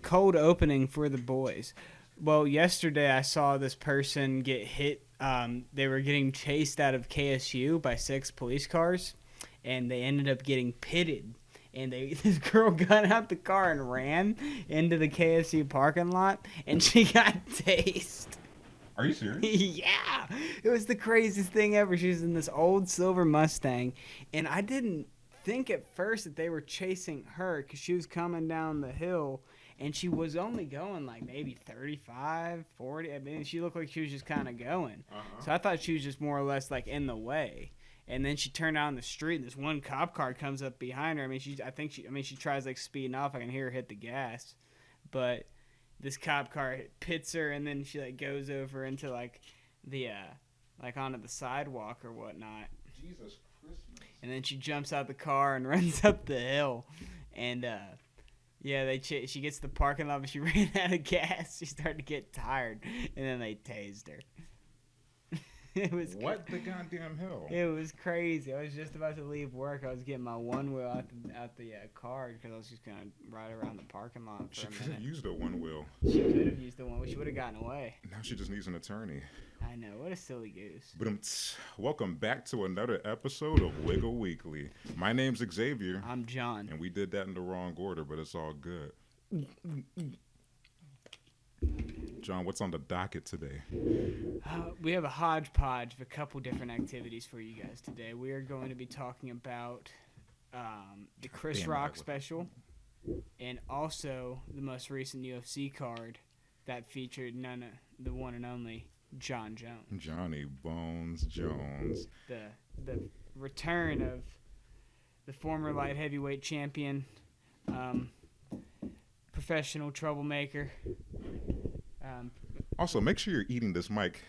cold opening for the boys. Well, yesterday I saw this person get hit. They were getting chased out of KSU by 6 police cars, and they ended up getting pitted. And this girl got out the car and ran into the KSU parking lot, and she got tased. Are you serious? Yeah. It was the craziest thing ever. She was in this old silver Mustang, and I didn't think at first that they were chasing her because she was coming down the hill, and she was only going like maybe 35, 40. I mean, she looked like she was just kind of going. So I thought she was just more or less like in the way. And then she turned out on the street, and this one cop car comes up behind her. I mean, she tries like speeding off. I can hear her hit the gas, but this cop car pits her, and then she like goes over into like the like onto the sidewalk or whatnot. Jesus Christmas. And then she jumps out the car and runs up the hill, and yeah, she gets to the parking lot, but she ran out of gas. She started to get tired, and then they tased her. It was the goddamn hell? It was crazy. I was just about to leave work. I was getting my one wheel out the car because I was just gonna ride around the parking lot for She a could minute. have used a one wheel. She could have used the one. She would have gotten away. Now she just needs an attorney. I know. What a silly goose. But welcome back to another episode of Wigga Weekly. My name's Xavier. I'm John. And we did that in the wrong order, but it's all good. John, what's on the docket today? We have a hodgepodge of a couple different activities for you guys today. We are going to be talking about the Chris Rock special and also the most recent UFC card that featured the one and only John Jones. Johnny Bones Jones. The return of the former light heavyweight champion, professional troublemaker. Also, make sure you're eating this mic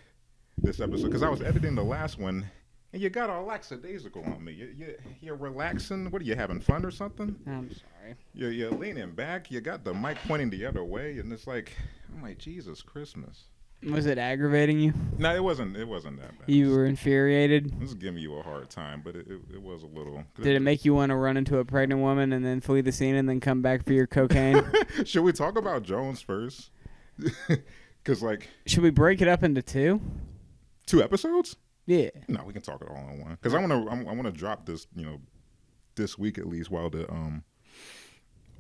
this episode, because I was editing the last one, and you got all lackadaisical on me. You're relaxing. What are you, having fun or something? I'm sorry. You're leaning back. You got the mic pointing the other way, and it's like, I'm like, Jesus Christmas. Was it aggravating you? No, it wasn't that bad. You were infuriated? This is giving you a hard time, but it was a little. Did it make you want to run into a pregnant woman and then flee the scene and then come back for your cocaine? Should we talk about Jones first? Because, should we break it up into 2? 2 episodes? Yeah. No, we can talk it all in one. Because I want to drop this, this week at least while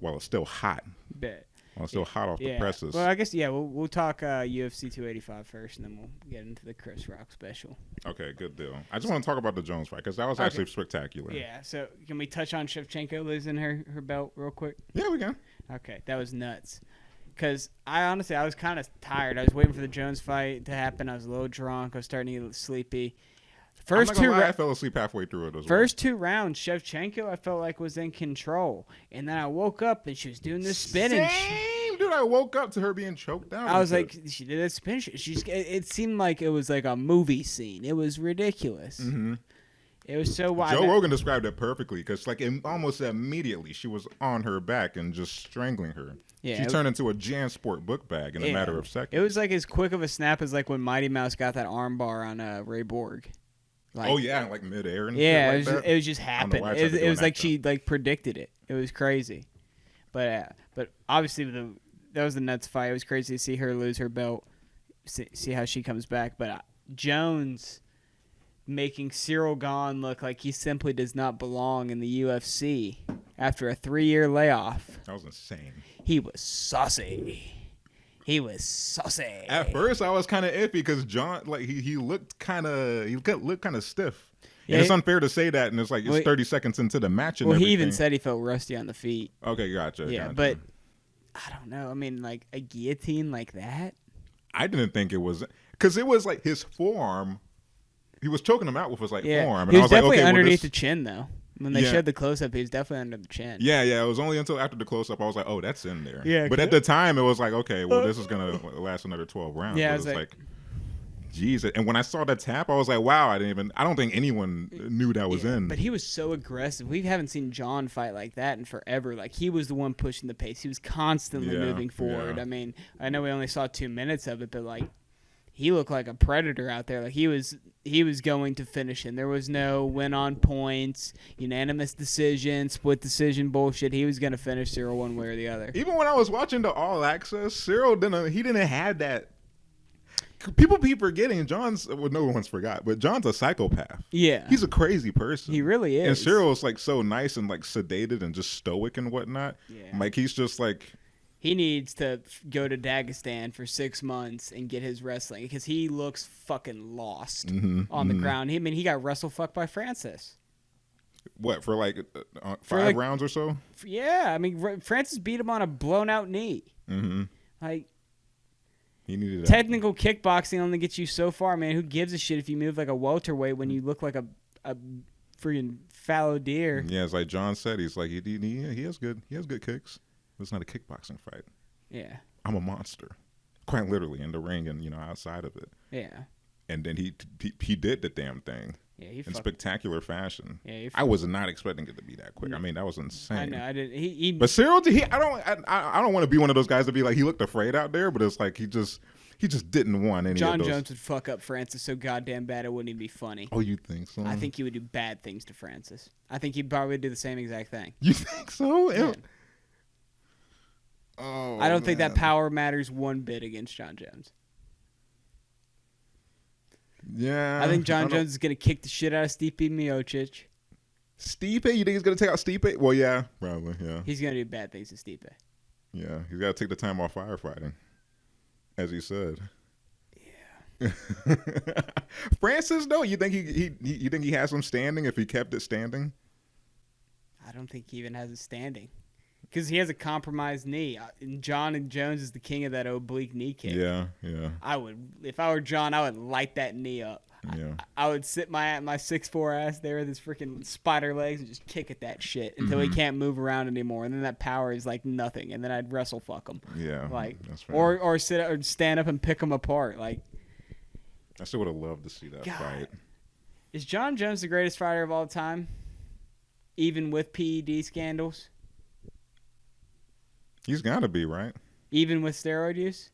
it's still hot. Bet. While it's still hot off the presses. Well, I guess we'll talk UFC 285 first, and then we'll get into the Chris Rock special. Okay, good deal. I just want to talk about the Jones fight because that was actually spectacular. Yeah. So can we touch on Shevchenko losing her belt real quick? Yeah, we can. Okay, that was nuts. Because I was kind of tired. I was waiting for the Jones fight to happen. I was a little drunk. I was starting to get sleepy. I fell asleep halfway through it as well. First 2 rounds, Shevchenko, I felt like was in control. And then I woke up and she was doing this spin. Dude, I woke up to her being choked out. I was like, she did a spin. It seemed like it was like a movie scene. It was ridiculous. Mm-hmm. It was so wild. Joe Rogan described it perfectly because almost immediately she was on her back and just strangling her. Yeah, she turned into a JanSport book bag in a matter of seconds. It was like as quick of a snap as like when Mighty Mouse got that arm bar on Ray Borg. Like midair and shit like it was just happened. It was like she predicted it. It was crazy. But obviously that was the nuts fight. It was crazy to see her lose her belt, see how she comes back. But Jones making Cyril Gahn look like he simply does not belong in the UFC after a 3-year layoff. That was insane. He was saucy. At first, I was kind of iffy because John, he looked kind of stiff. Yeah, and it's unfair to say that, and it's 30 seconds into the match. And he even said he felt rusty on the feet. Okay, gotcha. Yeah, but I don't know. I mean, like a guillotine like that. I didn't think it was because it was like his forearm. He was choking him out with his forearm. And he was definitely okay, underneath the chin though. When they showed the close-up, he was definitely under the chin. Yeah. It was only until after the close-up I was like, oh, that's in there. Yeah. But at the time, it was like, okay, well, this is going to last another 12 rounds. Yeah, it was like, Jesus. And when I saw that tap, I was like, wow, I don't think anyone knew that was in. But he was so aggressive. We haven't seen John fight like that in forever. Like, he was the one pushing the pace. He was constantly moving forward. Yeah. I mean, I know we only saw 2 minutes of it, but, he looked like a predator out there. Like he was going to finish him. There was no win on points, unanimous decision, split decision bullshit. He was going to finish Cyril one way or the other. Even when I was watching the All Access, Cyril didn't have that. People be forgetting John's. Well, no one's forgot, but John's a psychopath. Yeah, he's a crazy person. He really is. And Cyril's like so nice and like sedated and just stoic and whatnot. Yeah, like he's just like. He needs to go to Dagestan for 6 months and get his wrestling because he looks fucking lost on the ground. He got wrestle fucked by Francis. What, for like 5 rounds or so? Yeah, I mean Francis beat him on a blown out knee. Mm-hmm. Like. He needed Technical kickboxing only gets you so far, man. Who gives a shit if you move like a welterweight when you look like a freaking fallow deer? Yeah, it's like John said. He's like he has good kicks. It's not a kickboxing fight. Yeah, I'm a monster, quite literally in the ring and outside of it. Yeah, and then he did the damn thing. Yeah, in spectacular fashion. Yeah, I was not expecting it to be that quick. I mean, that was insane. I know. I didn't. But Cyril, I don't want to be one of those guys to be like he looked afraid out there, but it's like he just didn't want any. John of those. Jones would fuck up Francis so goddamn bad it wouldn't even be funny. Oh, you think so? I think he would do bad things to Francis. I think he'd probably do the same exact thing. You think so? Yeah. Oh, I don't think that power matters one bit against John Jones. Yeah. I think John Jones is going to kick the shit out of Stipe Miocic. Stipe? You think he's going to take out Stipe? Well, yeah, probably, yeah. He's going to do bad things to Stipe. Yeah, he's got to take the time off firefighting, as he said. Yeah. Francis, though, you think he has some standing if he kept it standing? I don't think he even has it standing. Because he has a compromised knee. And John Jones is the king of that oblique knee kick. Yeah. If I were John, I would light that knee up. Yeah. I would sit my 6'4" ass there with his freaking spider legs and just kick at that shit until he can't move around anymore. And then that power is like nothing. And then I'd wrestle fuck him. Yeah. Like, that's fair. or stand up and pick him apart. Like, I still would have loved to see that fight. Is John Jones the greatest fighter of all time? Even with PED scandals? He's got to be, right? Even with steroid use?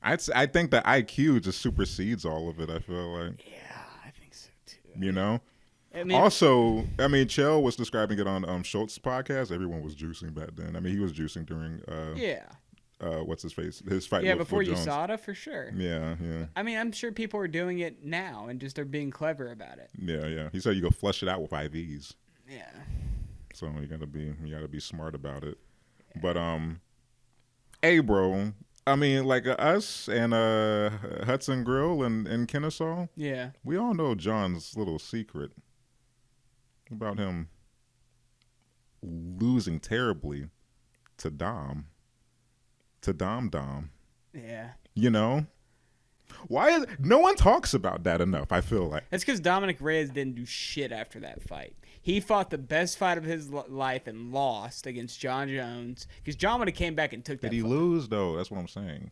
I think the IQ just supersedes all of it, I feel like. Yeah, I think so, too. I mean, also, Chael was describing it on Schultz's podcast. Everyone was juicing back then. I mean, he was juicing during... what's his face? His fight with before Jones. USADA, for sure. Yeah. I mean, I'm sure people are doing it now and just are being clever about it. Yeah. He said you go flush it out with IVs. Yeah. So you gotta be smart about it. Yeah. But hey, bro. I mean, like us and Hudson Grill and Kennesaw. Yeah. We all know John's little secret about him losing terribly to Dom. Yeah. Why no one talks about that enough, I feel like. That's because Dominic Reyes didn't do shit after that fight. He fought the best fight of his life and lost against John Jones because John would have came back and took that. Did he lose, though? That's what I'm saying.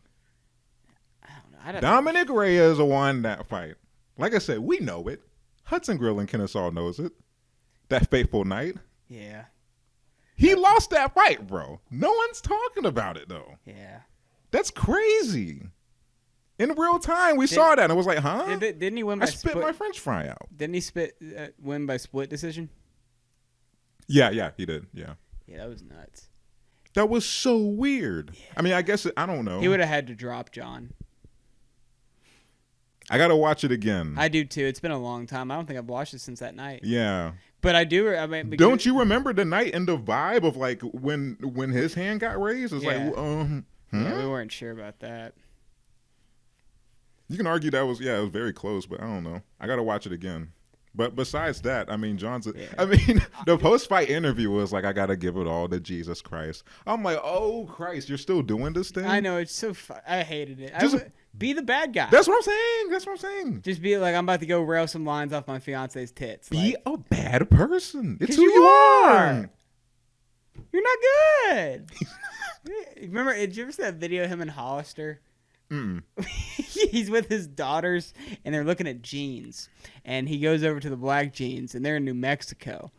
I don't know. Dominic Reyes won that fight. Like I said, we know it. Hudson Grill in Kennesaw knows it. That fateful night. Yeah. He lost that fight, bro. No one's talking about it, though. Yeah. That's crazy. In real time, we saw that, and I was like, huh? Didn't he win by split? I spit my French fry out. Didn't he win by split decision? Yeah, he did, yeah. Yeah, that was nuts. That was so weird. Yeah. I mean, I guess, I don't know. He would have had to drop John. I got to watch it again. I do, too. It's been a long time. I don't think I've watched it since that night. Yeah. But I do. I mean, don't you remember the night and the vibe of, like, when his hand got raised? It's like, yeah, we weren't sure about that. You can argue that it was very close, but I don't know. I got to watch it again. But besides that, I mean, the post-fight interview was like, I got to give it all to Jesus Christ. I'm like, oh, Christ, you're still doing this thing? I know. It's so I hated it. Be the bad guy. That's what I'm saying. Just be like, I'm about to go rail some lines off my fiance's tits. Be a bad person. It's who you are. You're not good. Remember, did you ever see that video of him and Hollister? He's with his daughters and they're looking at jeans, and he goes over to the black jeans and they're in New Mexico,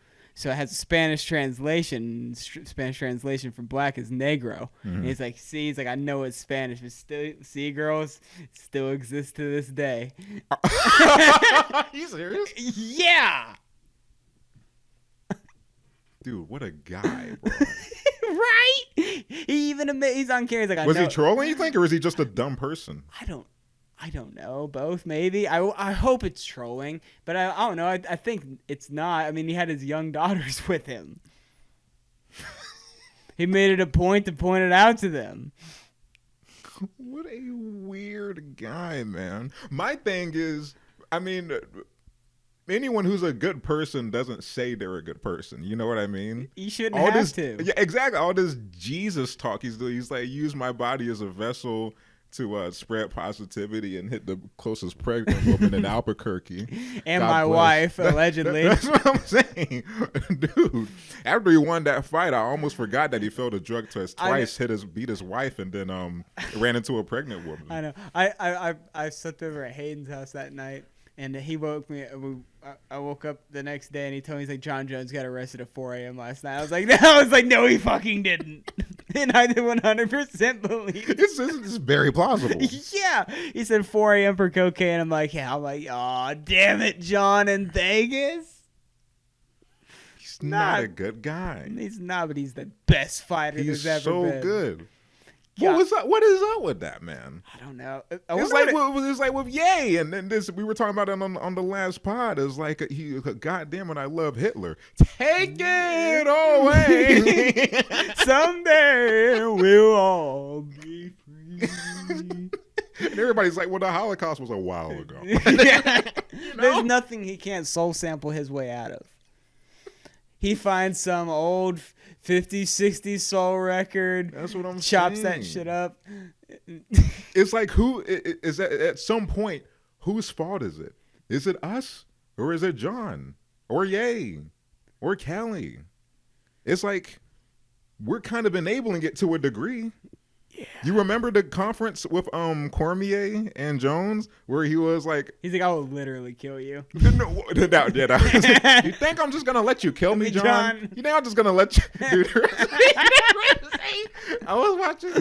So it has a Spanish translation. Spanish translation from black is negro. And he's like, see, he's like, I know it's Spanish, but still, see, girls, it still exists to this day. Are you serious? Yeah. Dude, what a guy, bro. Right? He's on camera. He's like, Was he trolling, you think, or is he just a dumb person? I don't know. Both, maybe. I hope it's trolling, but I don't know. I think it's not. I mean, he had his young daughters with him. He made it a point to point it out to them. What a weird guy, man. My thing is, I mean, anyone who's a good person doesn't say they're a good person. You know what I mean? You shouldn't have to. Yeah, exactly. All this Jesus talk he's doing. He's like, use my body as a vessel to spread positivity and hit the closest pregnant woman in Albuquerque. And God my bless. Wife, allegedly. That's what I'm saying. Dude, after he won that fight, I almost forgot that he failed a drug test twice, beat his wife, and then ran into a pregnant woman. I know. I slept over at Hayden's house that night, and he woke me. I woke up the next day, and he told me, he's like, John Jones got arrested at 4 a.m. last night. I was like, no, he fucking didn't. And I 100% believe it. It's very plausible. Yeah. He said 4 a.m. for cocaine. I'm like, oh, damn it, John in Vegas. He's not a good guy. He's not, but he's the best fighter there's ever been. He's so good. Yeah. What is up with that, man? I don't know. It's like with Ye, and then this we were talking about it on the last pod. It's like goddamn it, I love Hitler. Take it away. Someday we'll all be free. And everybody's like, well, the Holocaust was a while ago. Yeah. There's nothing he can't soul sample his way out of. He finds some old 50s, 60s soul record. That's what I'm chops saying. That shit up. It's like, who is that? At some point, whose fault is it? Is it us, or is it John, or Ye, or Kelly? It's like we're kind of enabling it to a degree. Yeah. You remember the conference with Cormier and Jones where he was like, he's like, I will literally kill you. No. You think I'm just gonna let you kill me, John? You think I'm just gonna let you? Dude, I was watching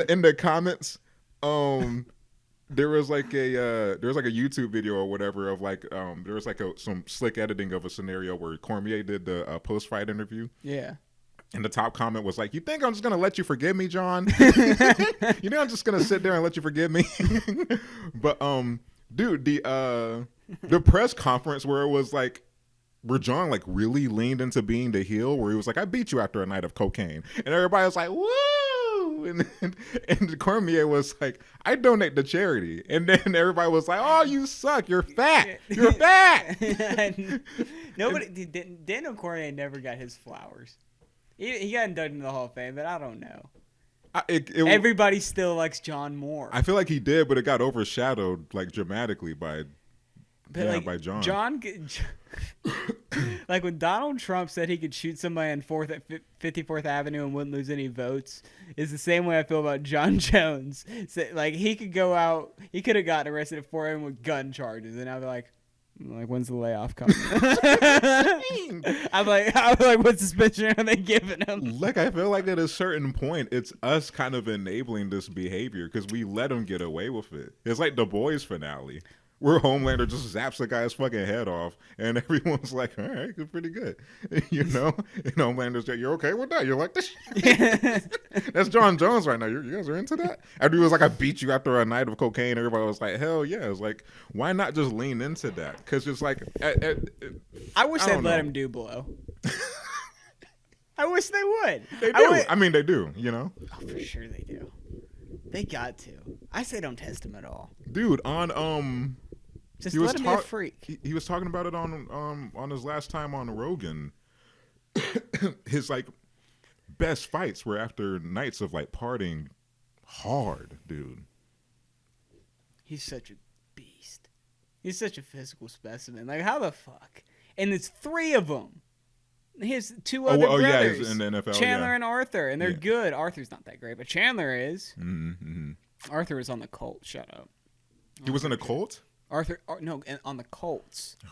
in the comments. There was like a YouTube video or whatever of like there was like some slick editing of a scenario where Cormier did the post fight interview. Yeah. And the top comment was like, you think I'm just going to let you forgive me, John? You think I'm just going to sit there and let you forgive me? But, dude, the press conference where it was like, where John like really leaned into being the heel, where he was like, I beat you after a night of cocaine. And everybody was like, woo! And Cormier was like, I donate to charity. And then everybody was like, oh, you suck. You're fat. You're fat. Daniel Cormier never got his flowers. He got inducted into the Hall of Fame, but I don't know. Everybody still likes John more. I feel like he did, but it got overshadowed like dramatically by John. Like when Donald Trump said he could shoot somebody on 54th Avenue and wouldn't lose any votes, is the same way I feel about John Jones. So, like he could go out, he could have gotten arrested at 4 a.m. with gun charges, and now they're like, when's the layoff coming? I'm like, what suspension are they giving him? Like, I feel like at a certain point, it's us kind of enabling this behavior because we let him get away with it. It's like the Boys finale, where Homelander just zaps the guy's fucking head off, and everyone's like, all right, it's pretty good. You know? And Homelander's like, you're okay with that? You're like this? That's John Jones right now. You guys are into that? After he was like, I beat you after a night of cocaine, everybody was like, hell yeah. It's like, why not just lean into that? Because it's like... I wish they'd let him do blow. I wish they would. They do. I mean, they do, you know? Oh, for sure they do. They got to. I say don't test him at all. Dude, on... Just let him be a freak. He was talking about it on his last time on Rogan. His like best fights were after nights of like partying hard, dude. He's such a beast. He's such a physical specimen. Like how the fuck? And it's 3 of them. He has 2 other brothers. Yeah, he's in the NFL. Chandler and Arthur, and they're good. Arthur's not that great, but Chandler is. Mm-hmm. Arthur was on the Colts. Shut up. He was in a cult? No, on the Colts. Oh,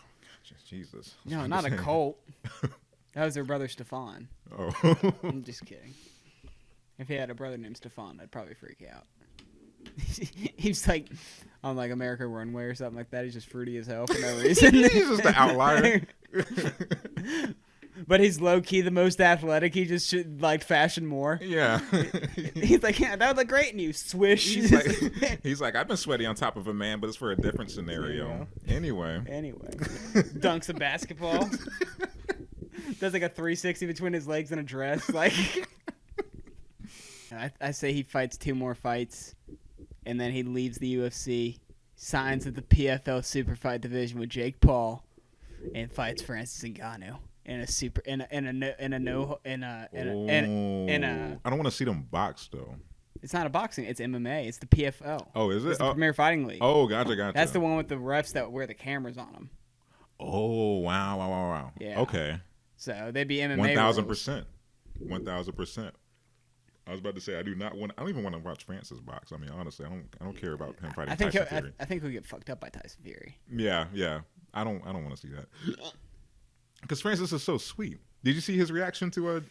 Jesus. No, not a cult. That was their brother Stefan. Oh. I'm just kidding. If he had a brother named Stefan, I'd probably freak out. He's like on like America Runway or something like that. He's just fruity as hell for no reason. He's just an outlier. But he's low key the most athletic. He just should like fashion more. Yeah. He's like, yeah, that would look great. And you swish. He's like, I've been sweaty on top of a man, but it's for a different scenario. Anyway. Dunks a basketball. Does like a 360 between his legs in a dress. Like, I say he fights 2 more fights, and then he leaves the UFC, signs at the PFL super fight division with Jake Paul, and fights Francis Ngannou. I don't want to see them box though. It's not a boxing. It's MMA. It's the PFL. Oh, is it? It's the Premier Fighting League. Oh, gotcha. That's the one with the refs that wear the cameras on them. Oh, wow. Yeah. Okay. So they'd be MMA. 1,000%. 1,000%. I was about to say I don't even want to watch Francis box. I mean, honestly, I don't care about him fighting Tyson Fury. I think he'll get fucked up by Tyson Fury. Yeah. I don't want to see that. Because Francis is so sweet. Did you see his reaction to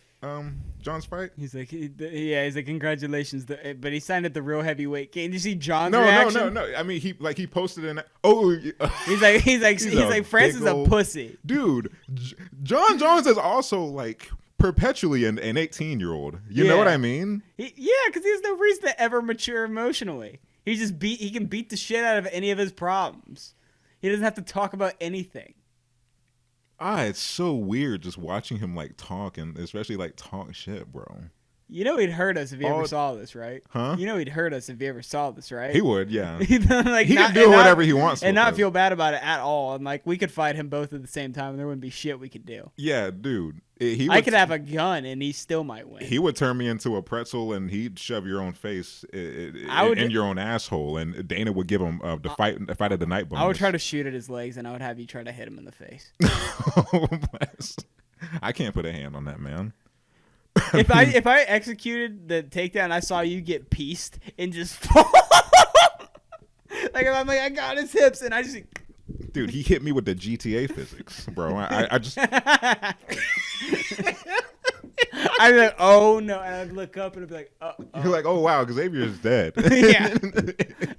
John's fight? He's like, he's like, congratulations, but he signed at the real heavyweight game. Did you see John's reaction? No. I mean, he posted in. Oh, he's like, Francis is a pussy, dude. John Jones is also like perpetually an 18-year-old. You know what I mean? Because he has no reason to ever mature emotionally. He can beat the shit out of any of his problems. He doesn't have to talk about anything. It's so weird just watching him like talk and especially like talk shit, bro. You know he'd hurt us if he ever saw this, right? Huh? You know he'd hurt us if he ever saw this, right? He would, yeah. Like, he can do whatever he wants and not feel bad about it at all. And like we could fight him both at the same time, and there wouldn't be shit we could do. Yeah, dude. I could have a gun, and he still might win. He would turn me into a pretzel, and he'd shove your own face in your own asshole, and Dana would give him the fight of the night bonus. I would try to shoot at his legs, and I would have you try to hit him in the face. I can't put a hand on that, man. If I executed the takedown, I saw you get pieced and just fall. Like I'm like I got his hips, and I just. Dude, he hit me with the GTA physics, bro. I just. I'd be like, oh no, and I'd look up and I'd be like, oh. You're like, oh wow, Xavier's dead. Yeah.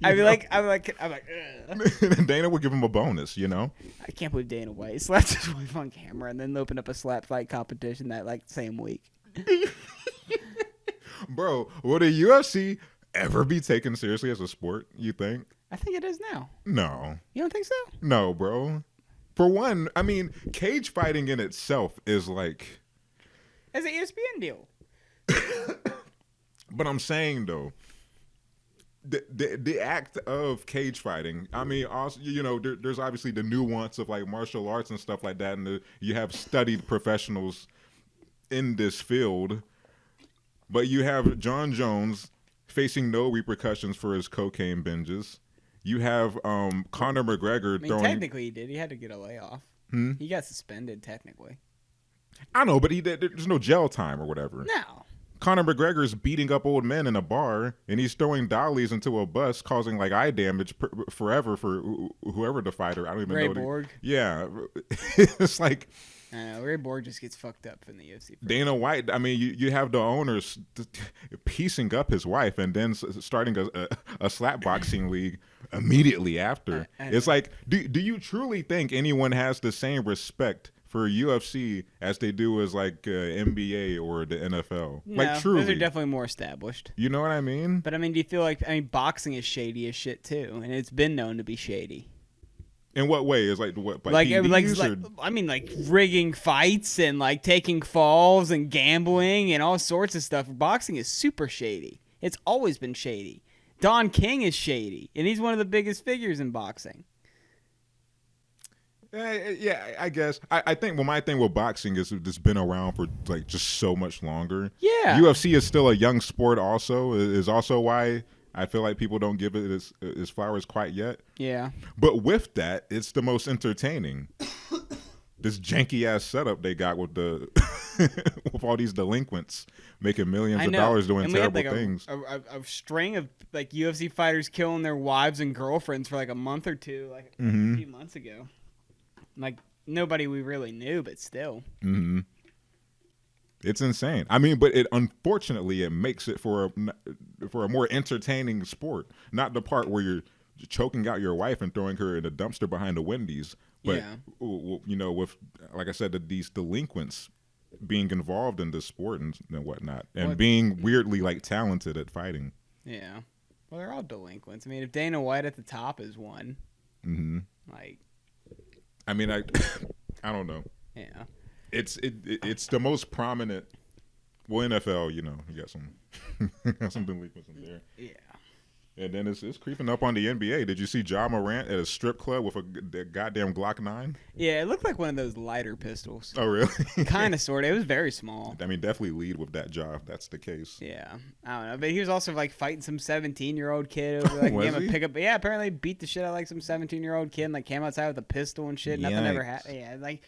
I'd be like. And Dana would give him a bonus, you know. I can't believe Dana White slapped his wife on camera and then opened up a slap fight competition that like same week. Bro, will the UFC ever be taken seriously as a sport, you think? I think it is now. No. You don't think so? No, bro. For one, I mean, cage fighting in itself is like... It's an ESPN deal. But I'm saying, though, the act of cage fighting, I mean, also, you know, there's obviously the nuance of like martial arts and stuff like that, and you have studied professionals in this field, but you have John Jones facing no repercussions for his cocaine binges. You have Conor McGregor throwing. Technically, he did. He had to get a layoff. He got suspended technically. I know, but there's no jail time or whatever. No. Conor McGregor's beating up old men in a bar, and he's throwing dollies into a bus, causing like eye damage forever for whoever the fighter. I don't even know. Ray Borg. Yeah, it's like. I know, Ray Borg just gets fucked up in the UFC. Dana White, I mean, you have the owners piecing up his wife and then starting a slap boxing league immediately after. It's like, do you truly think anyone has the same respect for UFC as they do as like NBA or the NFL? No, like truly, those are definitely more established. You know what I mean? But I mean, do you feel like boxing is shady as shit too, and it's been known to be shady. In what way? Is like what? Like I mean, like rigging fights and like taking falls and gambling and all sorts of stuff. Boxing is super shady. It's always been shady. Don King is shady, and he's one of the biggest figures in boxing. Yeah, I guess. I think my thing with boxing is it's been around for like just so much longer. Yeah. UFC is still a young sport. Also, is also why I feel like people don't give it its flowers quite yet. Yeah. But with that, it's the most entertaining. This janky ass setup they got with the with all these delinquents making millions of dollars doing terrible things. A string of like UFC fighters killing their wives and girlfriends for like a month or two, like a few months ago. Like nobody we really knew, but still. Mm-hmm. It's insane. I mean, but unfortunately it makes it for a more entertaining sport. Not the part where you're choking out your wife and throwing her in a dumpster behind a Wendy's, but with, like I said, these delinquents being involved in this sport and whatnot, and being weirdly like talented at fighting. Yeah. Well, they're all delinquents. I mean, if Dana White at the top is one, like, I mean, I don't know. Yeah. It's the most prominent. Well, NFL, you got some delinquents in there. Yeah. And then it's creeping up on the NBA. Did you see Ja Morant at a strip club with a goddamn Glock 9? Yeah, it looked like one of those lighter pistols. Oh, really? Kind of, sort of. It was very small. I mean, definitely lead with that Ja if that's the case. Yeah. I don't know. But he was also, like, fighting some 17-year-old kid. Over, like, Was he? Pickup. Yeah, apparently beat the shit out of, like, some 17-year-old kid and, like, came outside with a pistol and shit. Nothing ever happened. Yeah, like,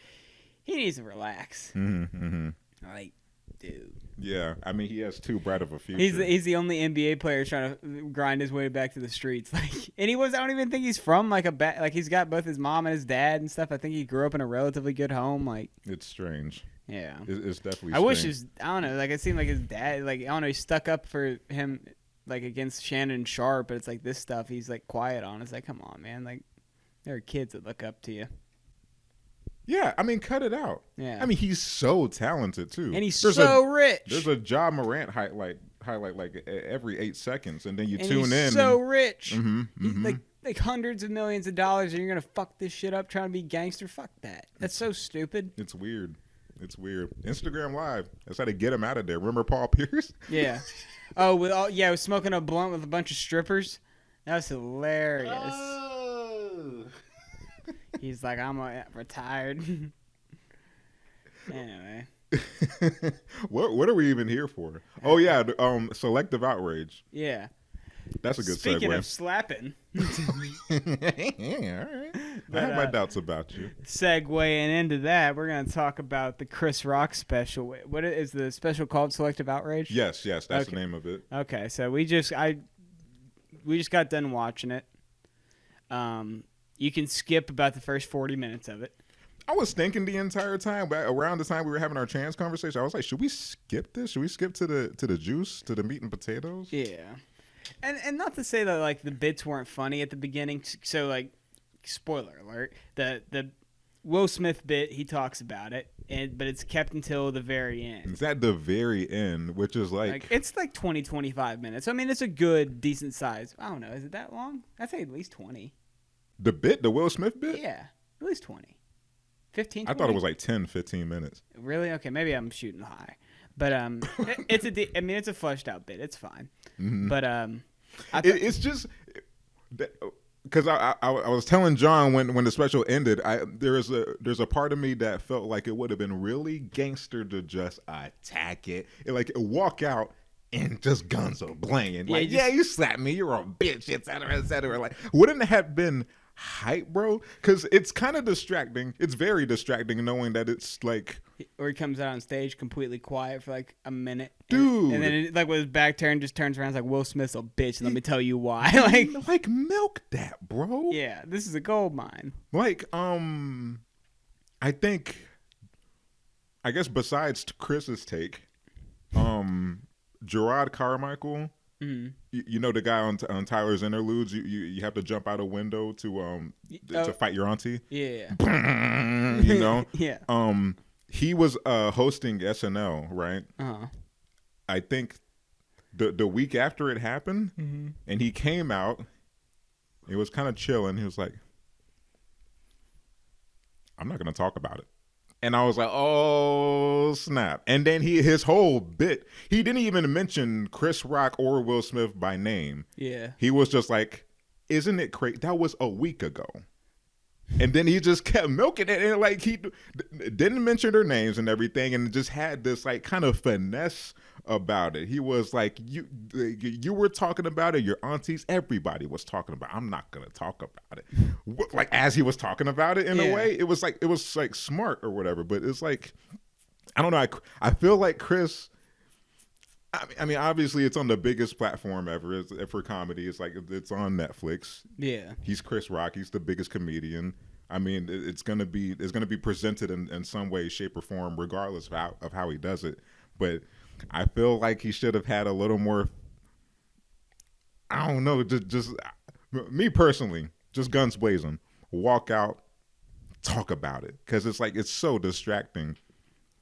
he needs to relax. Like, dude. Yeah, I mean, he has too bright of a future. He's the only NBA player trying to grind his way back to the streets. Like, and I don't even think he's from like like he's got both his mom and his dad and stuff. I think he grew up in a relatively good home. Like, it's strange. Yeah, it's definitely. I wish I don't know. Like, it seemed like his dad. Like, I don't know. He stuck up for him, like against Shannon Sharp. But it's like this stuff he's like quiet on. It's like, come on, man. Like, there are kids that look up to you. Yeah, I mean, cut it out. Yeah, I mean, he's so talented too, and he's so rich. There's a Ja Morant highlight like every 8 seconds, and then you and tune he's in. So rich, like hundreds of millions of dollars, and you're gonna fuck this shit up trying to be gangster. Fuck that. That's so stupid. It's weird. Instagram Live. That's how to get him out of there. Remember Paul Pierce? Yeah. Oh, I was smoking a blunt with a bunch of strippers. That was hilarious. Oh. He's like, I'm retired. Anyway. What are we even here for? Oh yeah, Selective Outrage. Yeah. That's a good segue. Speaking of slapping. All right. I have my doubts about you. Segueing into that, we're going to talk about the Chris Rock special. What is the special called? Selective Outrage? Yes, that's the name of it. Okay, so we just got done watching it. You can skip about the first 40 minutes of it. I was thinking the entire time, but around the time we were having our trans conversation, I was like, should we skip this? Should we skip to the juice, to the meat and potatoes? Yeah. And not to say that like the bits weren't funny at the beginning. So like, spoiler alert, the Will Smith bit, he talks about it, but it's kept until the very end. It's at the very end, which is like it's like 20, 25 minutes. I mean, it's a good, decent size. I don't know. Is it that long? I'd say at least 20. The Will Smith bit? Yeah, at least 20. 15, 20? I thought it was like 10, 15 minutes. Really? Okay, maybe I'm shooting high. But it's a fleshed out bit. It's fine. Mm-hmm. But it's just because I was telling John when the special ended, there's a part of me that felt like it would have been really gangster to just attack it, like walk out and just guns are blinging, like you slapped me, you're a bitch, etc. Like, wouldn't it have been hype, bro? Because it's kind of distracting. It's very distracting knowing that it's like, or he comes out on stage completely quiet for like a minute, dude, and then like with his back turned, just turns around, like, Will Smith's a bitch, and let me tell you why. like milk that, bro. Yeah, this is a gold mine. Like, I guess besides Chris's take, Gerard Carmichael. Mm-hmm. You know the guy on Tyler's Interludes. You have to jump out a window to fight your auntie. Yeah. You know. Yeah. He was hosting SNL, right? Uh-huh. I think the week after it happened, and he came out. It was kind of chilling. He was like, "I'm not going to talk about it." And I was like, oh, snap. And then his whole bit, he didn't even mention Chris Rock or Will Smith by name. Yeah. He was just like, isn't it crazy? That was a week ago. And then he just kept milking it. And like, he didn't mention their names and everything. And just had this like kind of finesse about it. He was like, you were talking about it, your aunties, everybody was talking about it. I'm not gonna talk about it. Like, as he was talking about it in a way, it was like smart or whatever. But it's like, I don't know. I feel like Chris, I mean, obviously it's on the biggest platform ever for comedy. It's like, it's on Netflix. Yeah. He's Chris Rock. He's the biggest comedian. I mean, it's gonna be presented in some way, shape, or form, regardless of how he does it. but I feel like he should have had a little more. I don't know, just me personally, just guns blazing, walk out, talk about it, because it's like it's so distracting.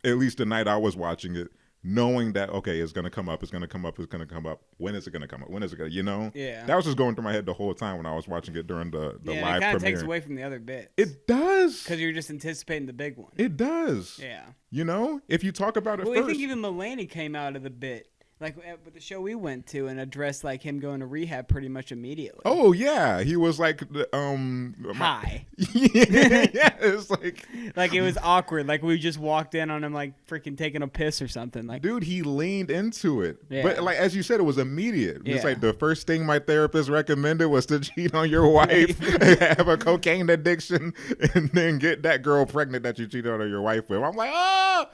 At least the night I was watching it, knowing that okay, it's gonna come up, it's gonna come up, it's gonna come up. When is it gonna come up? When is it gonna? You know? Yeah. That was just going through my head the whole time when I was watching it during the yeah, live it kind of premiere. takes away from the other bits. It does. Because you're just anticipating the big one. It does. Yeah. You know, if you talk about it Well, first. I think even Mulaney came out of the bit. Like with the show we went to and addressed like him going to rehab pretty much immediately. Oh yeah, he was like Hi. yeah, it's like it was awkward. Like we just walked in on him like freaking taking a piss or something. Like dude, he leaned into it. Yeah. But like as you said, it was immediate. It's Yeah. like the first thing my therapist recommended was to cheat on your wife, have a cocaine addiction, and then get that girl pregnant that you cheated on your wife with. I'm like,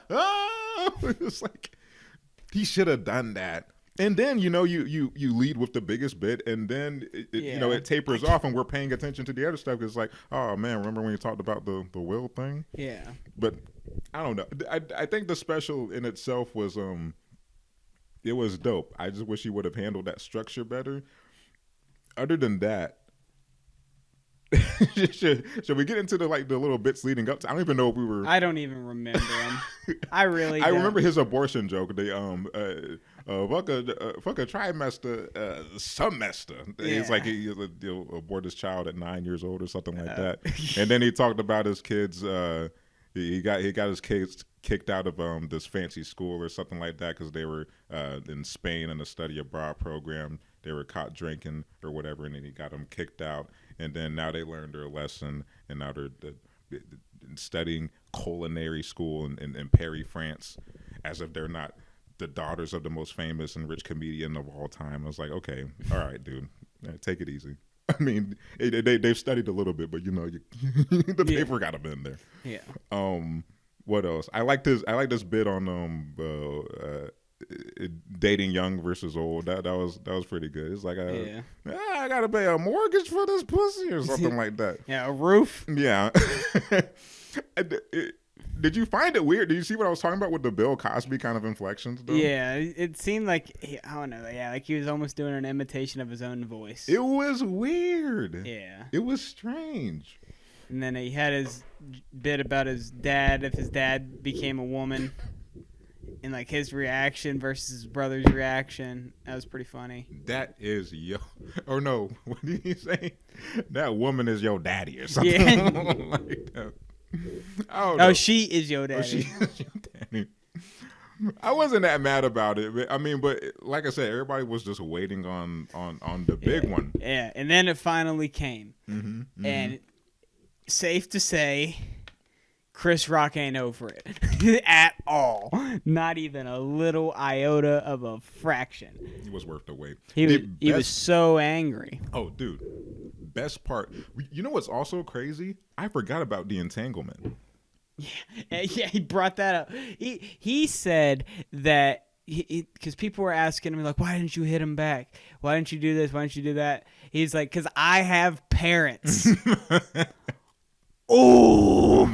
it's like he should have done that. And then you lead with the biggest bit, and then it tapers off, and we're paying attention to the other stuff. Cause it's like, oh man, remember when you talked about the will thing? Yeah. But I don't know. I think the special in itself was it was dope. I just wish he would have handled that structure better. Other than that, should we get into the little bits leading up to? I don't even know if we were. I don't even remember him. I really. I don't. remember his abortion joke. They fuck a trimester, semester. Yeah. He's like he'll abort his child at 9 years old or something like that. And then he talked about his kids. He got his kids kicked out of this fancy school or something like that because they were in Spain in a study abroad program. They were caught drinking or whatever, and then he got them kicked out. And then now they learned their lesson, and now they're studying culinary school in Paris, France, as if they're not the daughters of the most famous and rich comedian of all time. I was like, okay, all right, dude, take it easy. I mean, they've studied a little bit, but the paper got them in there. Yeah. What else? I like this bit on dating young versus old. That was pretty good. It's like I gotta pay a mortgage for this pussy or something like that. Yeah, a roof. Yeah. Did you find it weird? Did you see what I was talking about with the Bill Cosby kind of inflections? Though? Yeah, it seemed like I don't know. Yeah, like he was almost doing an imitation of his own voice. It was weird. Yeah. It was strange. And then he had his bit about his dad, if his dad became a woman, and like his reaction versus his brother's reaction. That was pretty funny. That is or no, what did he say? That woman is your daddy or something like that. Oh, she is your daddy. Oh, she is your daddy. I wasn't that mad about it, but like I said, everybody was just waiting on the big one. Yeah, and then it finally came, Mm-hmm. and safe to say, Chris Rock ain't over it at all. Not even a little iota of a fraction. It was worth the wait. He was so angry. Oh, dude. Best part. You know what's also crazy? I forgot about the entanglement. Yeah, he brought that up. He said that because people were asking him like, why didn't you hit him back? Why didn't you do this? Why didn't you do that? He's like, because I have parents. Oh.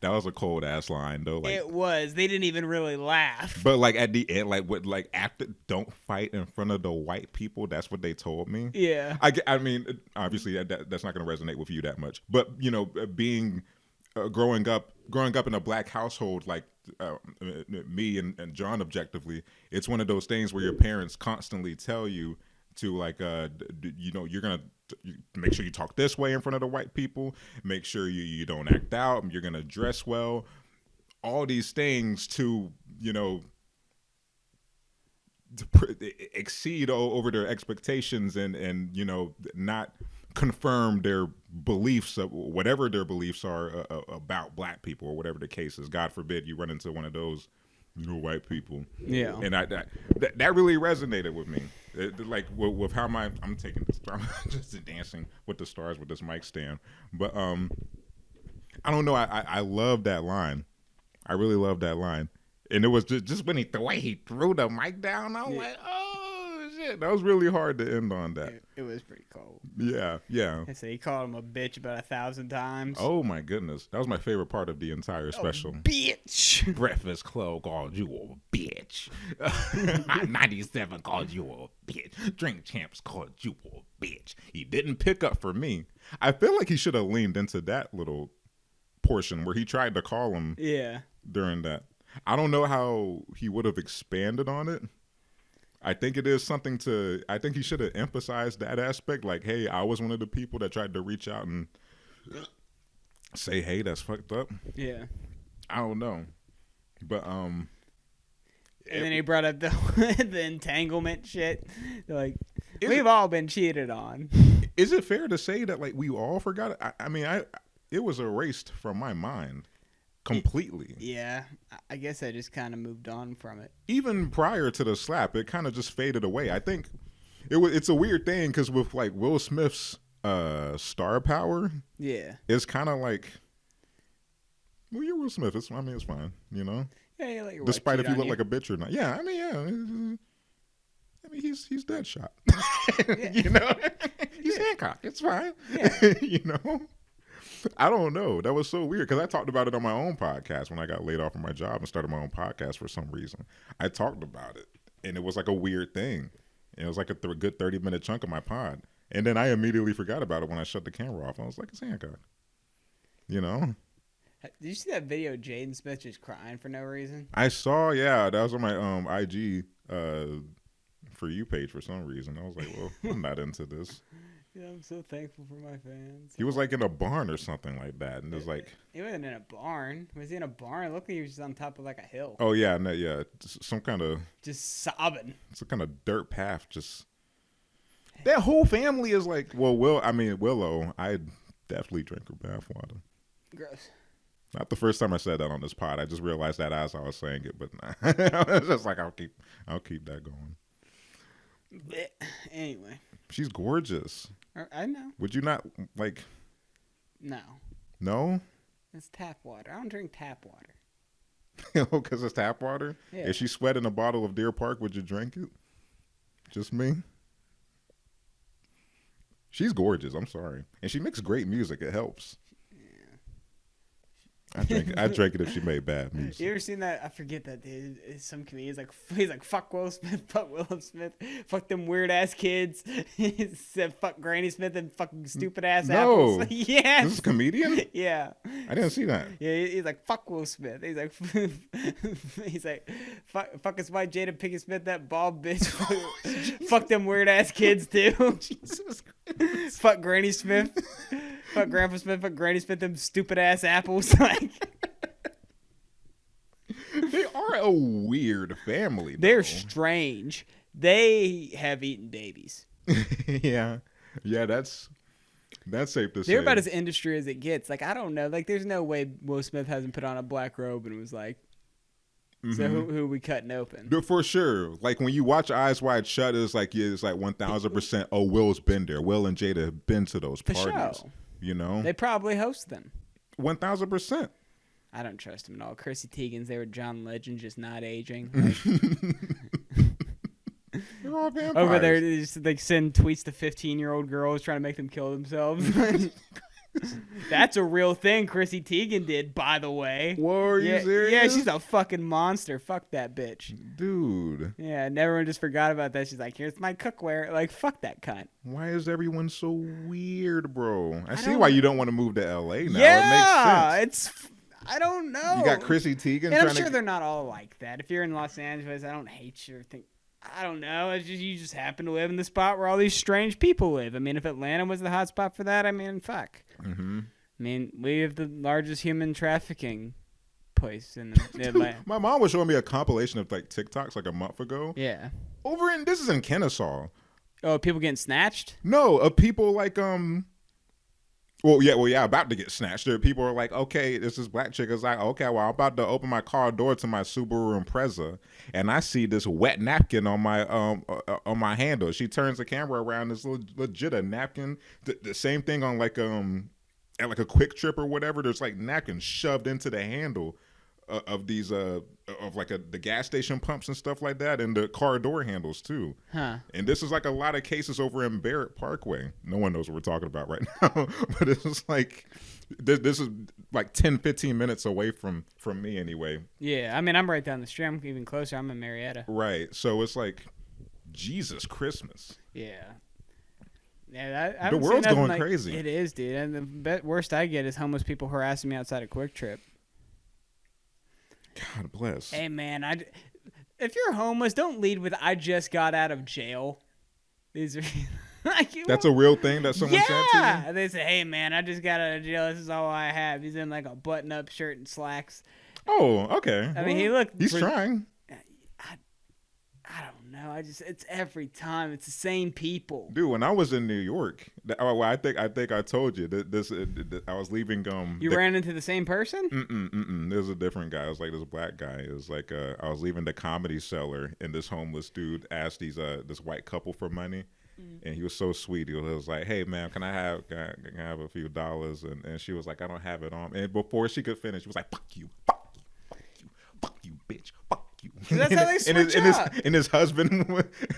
That was a cold ass line though. It was. They didn't even really laugh. But like at the end, after don't fight in front of the white people. That's what they told me. Yeah. I mean, obviously that's not going to resonate with you that much. But being growing up in a black household like me and John, objectively, it's one of those things where your parents constantly tell you to you're gonna make sure you talk this way in front of the white people. Make sure you don't act out. You're gonna dress well. All these things to exceed over their expectations and not confirm their beliefs, whatever their beliefs are about black people or whatever the case is. God forbid you run into one of those white people. Yeah. And that really resonated with me. Like with how I'm taking this, I'm just dancing with the stars with this mic stand. But I don't know. I love that line. I really love that line. And it was just when the way he threw the mic down, I'm like, oh shit. That was really hard to end on that. It was pretty cold. Yeah. So he called him a bitch about 1,000 times. Oh my goodness, that was my favorite part of the entire special. Bitch. Breakfast Club called you a bitch. 97 called you a bitch. Drink Champs called you a bitch. He didn't pick up for me. I feel like he should have leaned into that little portion where he tried to call him. Yeah. During that, I don't know how he would have expanded on it. I think it is something I think he should have emphasized that aspect. Like, hey, I was one of the people that tried to reach out and say, hey, that's fucked up. Yeah. I don't know. But, and then he brought up the the entanglement shit. Like, we've all been cheated on. Is it fair to say that, like, we all forgot it? I mean, it was erased from my mind. Completely. Yeah, I guess I just kind of moved on from it. Even prior to the slap, it kind of just faded away. I think it's a weird thing because with like Will Smith's star power, yeah, it's kind of like, well, you're Will Smith. It's fine, you know. Yeah, like despite if you look like a bitch or not. Yeah, I mean, he's Deadshot. You know, he's Hancock. It's fine. Yeah. You know. I don't know. That was so weird because I talked about it on my own podcast when I got laid off from my job and started my own podcast for some reason. I talked about it, and it was like a weird thing. It was like a good 30-minute chunk of my pod. And then I immediately forgot about it when I shut the camera off. I was like, it's Hancock. You know? Did you see that video of Jaden Smith just crying for no reason? I saw, yeah. That was on my IG For You page for some reason. I was like, well, I'm not into this. Yeah, I'm so thankful for my fans. He was like in a barn or something like that, and it was like he wasn't in a barn. Was he in a barn? It looked like he was just on top of like a hill. Oh yeah, no, yeah, some kind of just sobbing. Some kind of dirt path. Just that whole family is like, well, Willow. I definitely drink her bathwater. Gross. Not the first time I said that on this pod. I just realized that as I was saying it, but I was just like, I'll keep that going. Anyway, she's gorgeous. I know. Would you not like? No. No. It's tap water. I don't drink tap water. Oh, because it's tap water. Yeah. If she sweat in a bottle of Deer Park, would you drink it? Just me. She's gorgeous. I'm sorry, and she makes great music. It helps. I drink it if she made bad music. You ever seen that? I forget that dude. Some comedian's like, he's like, fuck Will Smith, fuck Will Smith, fuck them weird ass kids. He said fuck Granny Smith and fucking stupid ass apples. Yes. This is a comedian? Yeah. I didn't see that. Yeah, he's like, fuck Will Smith. He's like, fuck his wife Jada Pinkett Smith, that bald bitch. Fuck them weird ass kids too. Jesus Christ. Fuck Granny Smith. Fuck Grandpa Smith, fuck Granny Smith, them stupid ass apples. Like, they are a weird family. Though. They're strange. They have eaten babies. Yeah, that's safe to say. They're about as industry as it gets. Like, I don't know. Like, there's no way Will Smith hasn't put on a black robe and was like, so who are we cutting open? For sure. Like when you watch Eyes Wide Shut, it's like 1000%. Oh, Will's been there. Will and Jada have been to those parties. Sure. You know, they probably host them. 1000%. I don't trust them at all. Chrissy Teigen's there with John Legend, just not aging. They're all vampires. Over there, they just like send tweets to 15-year-old girls trying to make them kill themselves. That's a real thing Chrissy Teigen did, by the way. Whoa, are you serious? Yeah, she's a fucking monster. Fuck that bitch. Dude. Yeah, and everyone just forgot about that. She's like, here's my cookware. Like, fuck that cunt. Why is everyone so weird, bro? I see why you don't want to move to L.A. now. Yeah, it makes sense. I don't know. You got Chrissy Teigen. And I'm sure they're not all like that. If you're in Los Angeles, I don't hate you or think. I don't know. It's just you just happen to live in the spot where all these strange people live. I mean, if Atlanta was the hot spot for that, I mean, fuck. Mm-hmm. I mean, we have the largest human trafficking place in Atlanta. My mom was showing me a compilation of like TikToks like a month ago. Yeah. This is in Kennesaw. Oh, people getting snatched? No, of people like about to get snatched. There, people are like, okay, this black chick is like, okay, well, I'm about to open my car door to my Subaru Impreza, and I see this wet napkin on my handle. She turns the camera around. It's legit a napkin. The same thing on like at like a Quick Trip or whatever. There's like napkins shoved into the handle of these of like the gas station pumps and stuff like that, and the car door handles too. Huh. And this is like a lot of cases over in Barrett Parkway. No one knows what we're talking about right now, but it's just like this is like 10, 15 minutes away from me anyway. Yeah, I mean, I'm right down the street. I'm even closer. I'm in Marietta. Right. So it's like, Jesus Christmas. Yeah. Yeah, the world's going crazy. It is, dude. And the worst I get is homeless people harassing me outside of Quick Trip. God bless. Hey, man, if you're homeless, don't lead with "I just got out of jail." These are that's a real thing that someone said to you? Yeah, they say, "Hey, man, I just got out of jail. This is all I have." He's in like a button-up shirt and slacks. Oh, okay. I mean, he's trying. I don't know. It's every time. It's the same people. Dude, when I was in New York, I think I told you that I was leaving. You ran into the same person? There's a different guy. It was like this black guy. It was like I was leaving the Comedy Cellar, and this homeless dude asked this white couple for money, and he was so sweet. He was like, "Hey, man, can I have a few dollars?" And she was like, "I don't have it on." And before she could finish, she was like, "Fuck you, fuck you, fuck you, fuck you, bitch, fuck." That's how they switch up. And his husband,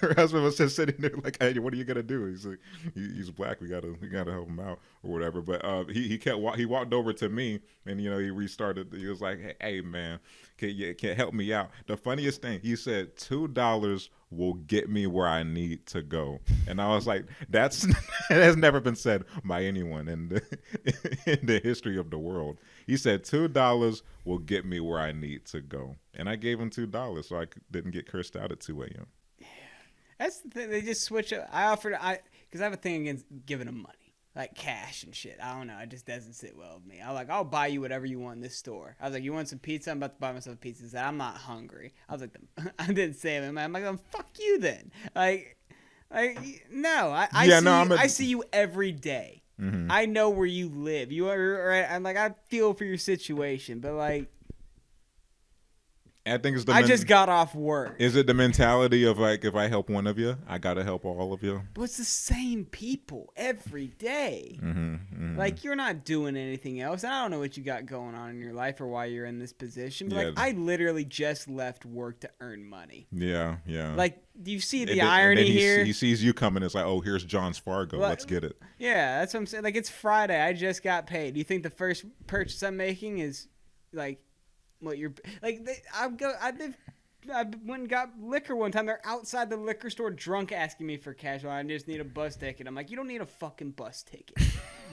her husband was just sitting there like, "Hey, what are you gonna do?" He's like, "He's black. We gotta help him out or whatever." But he walked over to me, and he restarted. He was like, "Hey, man, can you help me out?" The funniest thing, he said, $2 will get me where I need to go. And I was like, that has never been said by anyone in the history of the world. He said $2 will get me where I need to go. And I gave him $2 so I didn't get cursed out at 2 a.m. Yeah. That's the thing. They just switch up. Because I have a thing against giving them money. Like cash and shit. I don't know. It just doesn't sit well with me. I'll buy you whatever you want in this store. I was like, you want some pizza? I'm about to buy myself a pizza. He said, I'm not hungry. I was like, I didn't say it. I'm like, fuck you then. Like no. I see you every day. Mm-hmm. I know where you live. You are right. I'm like, I feel for your situation, but like, I think it's I just got off work. Is it the mentality of like, if I help one of you, I gotta help all of you? But it's the same people every day. Mm-hmm, mm-hmm. Like, you're not doing anything else. And I don't know what you got going on in your life or why you're in this position. But like, I literally just left work to earn money. Yeah, yeah. Like, do you see the irony here? He sees you coming. It's like, oh, here's John's Fargo. Let's get it. Yeah, that's what I'm saying. Like, it's Friday. I just got paid. Do you think the first purchase I'm making is like what you're like? I went and got liquor one time. They're outside the liquor store drunk asking me for cash. Well, I just need a bus ticket. I'm like, you don't need a fucking bus ticket.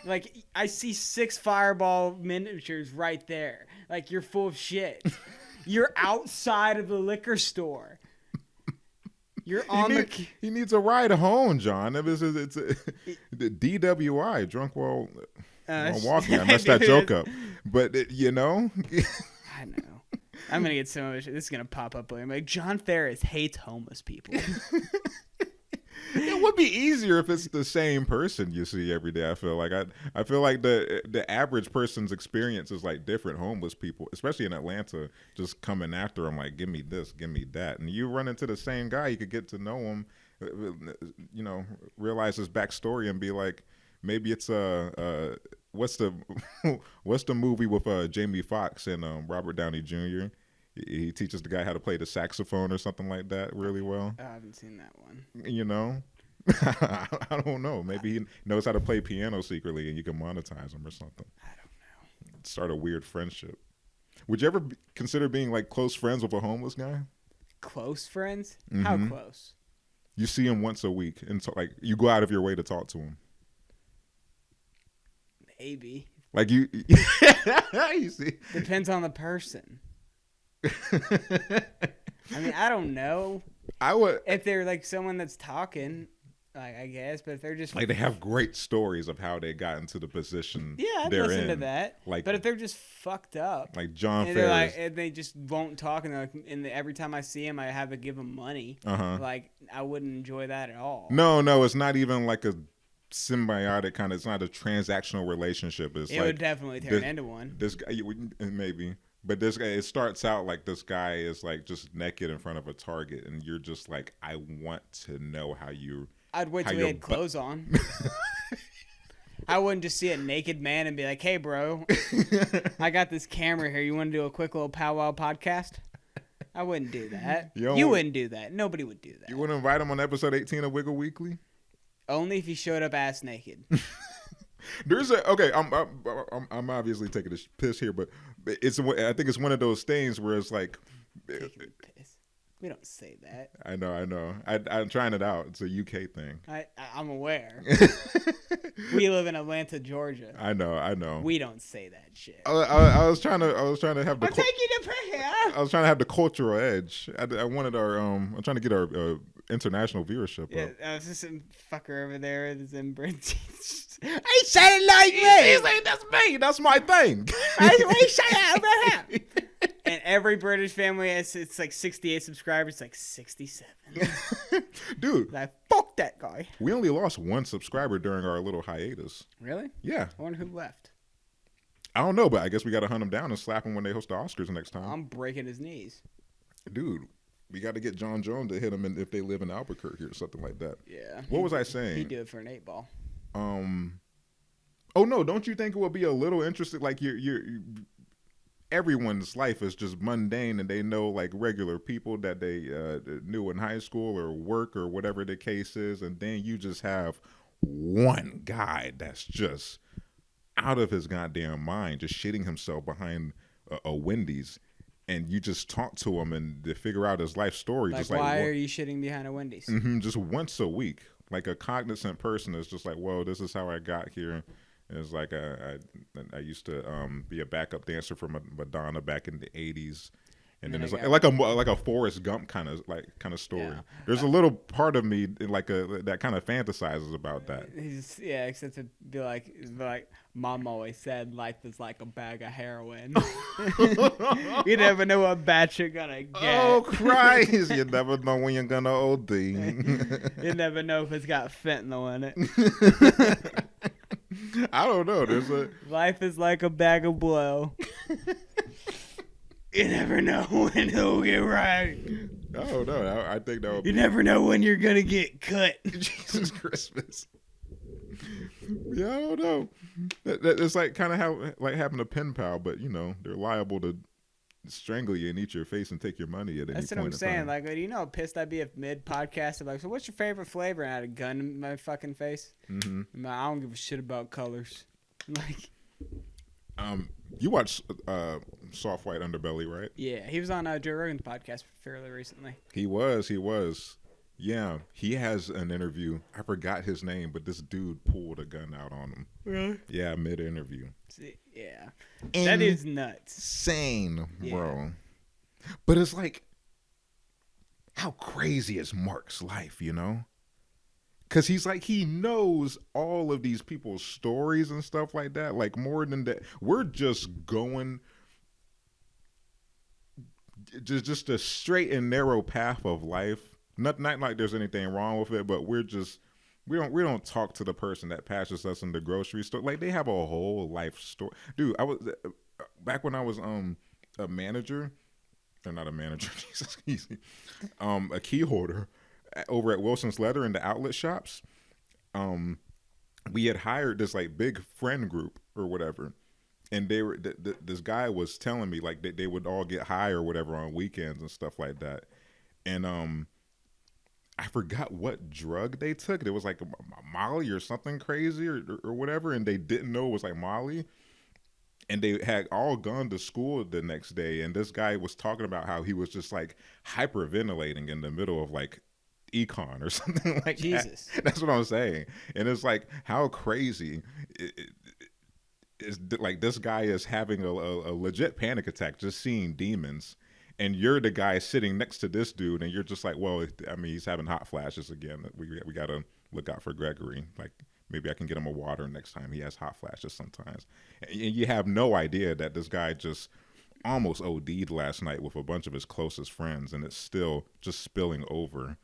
Like, I see 6 Fireball miniatures right there. Like, you're full of shit. You're outside of the liquor store. You're he needs a ride home, John. It's the DWI, drunk while walking. I messed that joke up. But, I know. I'm going to get some of it. This is going to pop up later. I'm like, John Ferris hates homeless people. It would be easier if it's the same person you see every day. I feel like the average person's experience is like different. Homeless people, especially in Atlanta, just coming after them like, give me this, give me that, and you run into the same guy. You could get to know him, realize his backstory, and be like, maybe it's what's the movie with Jamie Foxx and Robert Downey Jr. He teaches the guy how to play the saxophone or something like that really well. I haven't seen that one. I don't know. Maybe he knows how to play piano secretly and you can monetize him or something. I don't know. Start a weird friendship. Would you ever consider being like close friends with a homeless guy? Close friends? Mm-hmm. How close? You see him once a week and like you go out of your way to talk to him. Maybe. Like you see. Depends on the person. I mean, I don't know. I would if they're like someone that's talking, like, I guess. But if they're just like, they have great stories of how they got into the position. Yeah, I'd listen to that. Like, but if they're just fucked up, like John Ferris, and they just won't talk, and every time I see them, I have to give them money. Like, I wouldn't enjoy that at all. No, it's not even like a symbiotic kind of. It's not a transactional relationship. It would definitely turn into one. This guy, maybe. But this guy, it starts out like this guy is like just naked in front of a Target, and you're just like, I want to know how you. I'd wait till he had clothes on. I wouldn't just see a naked man and be like, "Hey, bro, I got this camera here. You want to do a quick little powwow podcast?" I wouldn't do that. You wouldn't do that. Nobody would do that. You wouldn't invite him on episode 18 of Wigga Weekly? Only if he showed up ass naked. I'm obviously taking a piss here, but I think it's one of those things where it's like, Taking a piss. We don't say that. I know. I'm trying it out. It's a UK thing. I'm aware. We live in Atlanta, Georgia. I know. We don't say that shit. I was trying to have the. I'm taking a piss here. I was trying to have the cultural edge. I wanted our. I'm trying to get our international viewership up. I was just some fucker over there with his inbred. He said it like me. He's like, that's me. That's my thing. He said it over him. And every British family has, it's like 68 subscribers. It's like 67. Dude. Like, fuck that guy. We only lost one subscriber during our little hiatus. Really? Yeah. I wonder who left. I don't know, but I guess we got to hunt him down and slap him when they host the Oscars next time. I'm breaking his knees. Dude, we got to get John Jones to hit him if they live in Albuquerque or something like that. Yeah. What was I saying? He'd do it for an 8-ball. Oh, no, don't you think it would be a little interesting? Like, everyone's life is just mundane, and they know like regular people that they knew in high school or work or whatever the case is, and then you just have one guy that's just out of his goddamn mind, just shitting himself behind a Wendy's, and you just talk to him and to figure out his life story. Like, just why are you shitting behind a Wendy's? Just once a week, like a cognizant person is just like, whoa, this is how I got here. It's like I used to be a backup dancer for Madonna back in the 80s, and then it's like a Forrest Gump kind of story. Yeah. There's a little part of me that kind of fantasizes about that. Except to be like Mom always said, life is like a bag of heroin. You never know what batch you're gonna get. Oh Christ! You never know when you're gonna OD. You never know if it's got fentanyl in it. I don't know. Life is like a bag of blow. You never know when it'll get right. I don't know. I think that would You never know when you're gonna get cut. Jesus Christmas. Yeah, I don't know. It's like kind of like having a pen pal, but they're liable to strangle you and eat your face and take your money at any point. That's what I'm saying. Like, do you know how pissed I'd be if mid-podcast I'm like, so what's your favorite flavor? And I had a gun in my fucking face. Mm-hmm. I don't give a shit about colors. Like, you watched Soft White Underbelly, right? Yeah, he was on Joe Rogan's podcast fairly recently. He was. Yeah, he has an interview. I forgot his name, but this dude pulled a gun out on him. Really? Yeah, mid-interview. Yeah. That is nuts. Insane, bro. Yeah. But it's like, how crazy is Mark's life, Because he's like, he knows all of these people's stories and stuff like that. Like, more than that. We're just going just a straight and narrow path of life. Not like there's anything wrong with it, but we don't talk to the person that passes us in the grocery store. Like, they have a whole life story. Dude, I was back when I was a manager, or not a manager, Jesus, easy, a key holder over at Wilson's Leather in the outlet shops. We had hired this like big friend group or whatever, and they were this guy was telling me like they would all get high or whatever on weekends and stuff like that, and I forgot what drug they took. It was like a Molly or something crazy or whatever, and they didn't know it was like Molly. And they had all gone to school the next day, and this guy was talking about how he was just like hyperventilating in the middle of like econ or something like Jesus. that. That's what I'm saying. And it's like, how crazy is like this guy is having a legit panic attack just seeing demons. And you're the guy sitting next to this dude, and you're just like, well, I mean, he's having hot flashes again. We got to look out for Gregory. Like, maybe I can get him a water next time. He has hot flashes sometimes. And you have no idea that this guy just almost OD'd last night with a bunch of his closest friends, and it's still just spilling over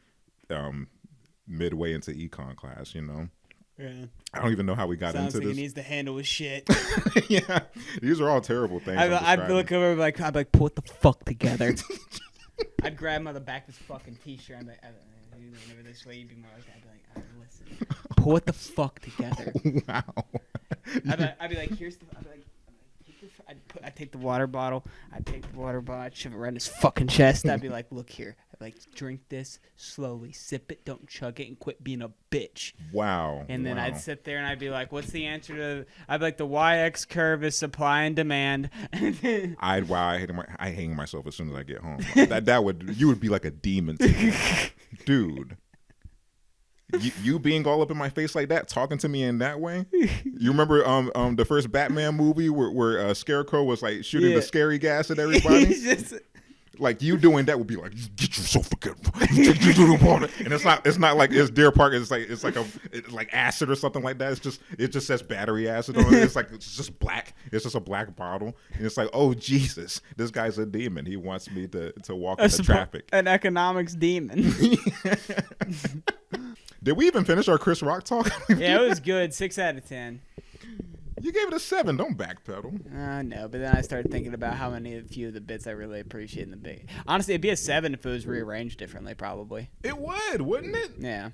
midway into econ class, Yeah. I don't even know how we got Sounds into like this. He needs to handle his shit. Yeah, these are all terrible things. I'd look over like, I'd be like, put the fuck together. I'd grab him on the back of his fucking t-shirt. I'm like, you never this way. You'd be more like that. I'd be like, all right, listen, put the fuck together. Wow. I'd be like, here's the. I'd take the water bottle. I'd shove it right in his fucking chest. I'd be like, look here. I'd like, drink this slowly, sip it, don't chug it, and quit being a bitch. Wow. And then wow. I'd sit there and I'd be like, what's the answer to? I'd be like, the YX curve is supply and demand. I hang myself as soon as I get home. You would be like a demon to me. Dude. You being all up in my face like that, talking to me in that way. You remember the first Batman movie where Scarecrow was like shooting the scary gas at everybody? Like you doing that would be like, get yourself again. And it's not like it's Deer Park. It's like acid or something like that. It just says battery acid on it. It's just black. It's just a black bottle. And it's like, oh Jesus, this guy's a demon. He wants me to walk into traffic. An economics demon. Did we even finish our Chris Rock talk? Yeah, it was good. 6 out of 10. You gave it a 7. Don't backpedal. No, but then I started thinking about how a few of the bits I really appreciate in the big. Honestly, it'd be a 7 if it was rearranged differently, probably. It would, wouldn't it? Yeah.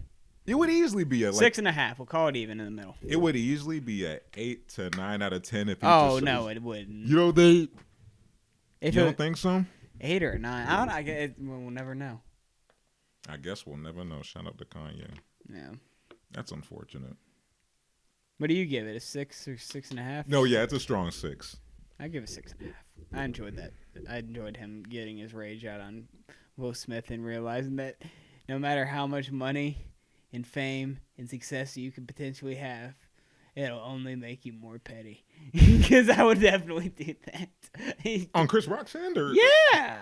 It would easily be a 6.5. We'll call it even in the middle. It would easily be a 8 to 9 out of 10 if. It wouldn't. You don't think so? 8 or 9. I don't know. We'll never know. I guess we'll never know. Shout out to Kanye. Yeah. That's unfortunate. What do you give it? A 6 or 6.5? No, yeah, it's a strong 6. I give it 6.5. I enjoyed that. I enjoyed him getting his rage out on Will Smith and realizing that no matter how much money and fame and success you could potentially have, it'll only make you more petty. Because I would definitely do that. On Chris Rock's end? Or? Yeah.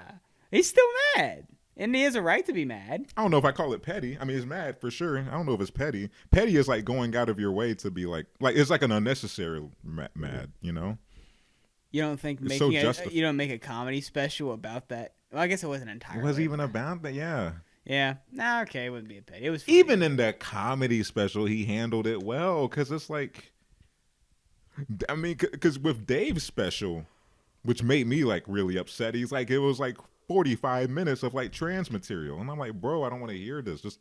He's still mad. And he has a right to be mad. I don't know if I call it petty. I mean, he's mad for sure. I don't know if it's petty. Petty is like going out of your way to be like it's like an unnecessary mad, you know? You don't think you don't make a comedy special about that? Well, I guess it wasn't entirely. It wasn't even about that, yeah. Yeah. Nah, okay, it wouldn't be a petty. It was funny. Even in that comedy special, he handled it well because it's like, I mean, because with Dave's special, which made me like really upset, he's like, it was like 45 minutes of like trans material. And I'm like, bro, I don't want to hear this. Just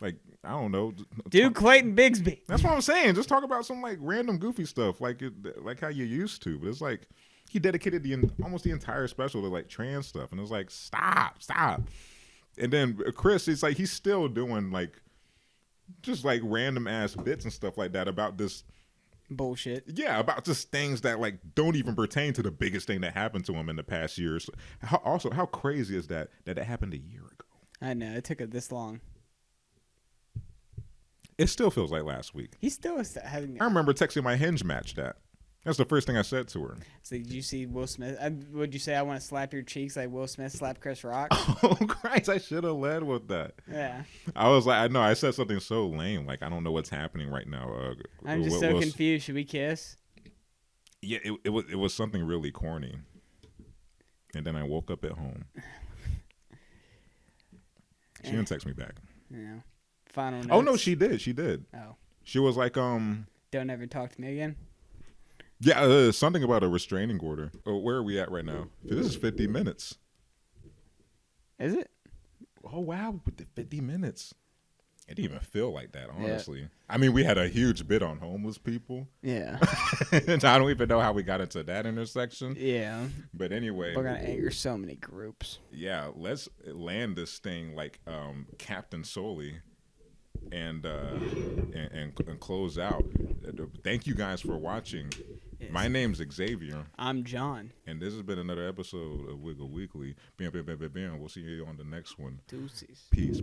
like, I don't know. Dude, Clayton Bigsby. That's what I'm saying. Just talk about some like random goofy stuff like how you used to. But it's like he dedicated almost the entire special to like trans stuff. And it's like, stop. And then Chris, it's like he's still doing like just like random ass bits and stuff like that about this bullshit. Yeah, about just things that like don't even pertain to the biggest thing that happened to him in the past years. How crazy is that it happened a year ago? I know, it took it this long. It still feels like last week. He still is having. I remember texting my Hinge match that. That's the first thing I said to her. So did you see Will Smith? Would you say I want to slap your cheeks like Will Smith slapped Chris Rock? Oh Christ! I should have led with that. Yeah. I was like, I know I said something so lame. Like I don't know what's happening right now. I'm just so confused. Should we kiss? Yeah, it was something really corny. And then I woke up at home. She didn't text me back. Yeah. Final notes. Oh no, she did. She did. Oh. She was like, Don't ever talk to me again. Yeah, something about a restraining order. Oh, where are we at right now? This is 50 minutes. Is it? Oh, wow. 50 minutes. It didn't even feel like that, honestly. Yeah. I mean, we had a huge bit on homeless people. Yeah. And I don't even know how we got into that intersection. Yeah. But anyway. We're going to anger so many groups. Yeah, let's land this thing like Captain Solely. And close out. Thank you guys for watching. Yes. My name's Xavier. I'm John. And this has been another episode of Wigga Weekly. We'll see you on the next one. Deuces. Peace.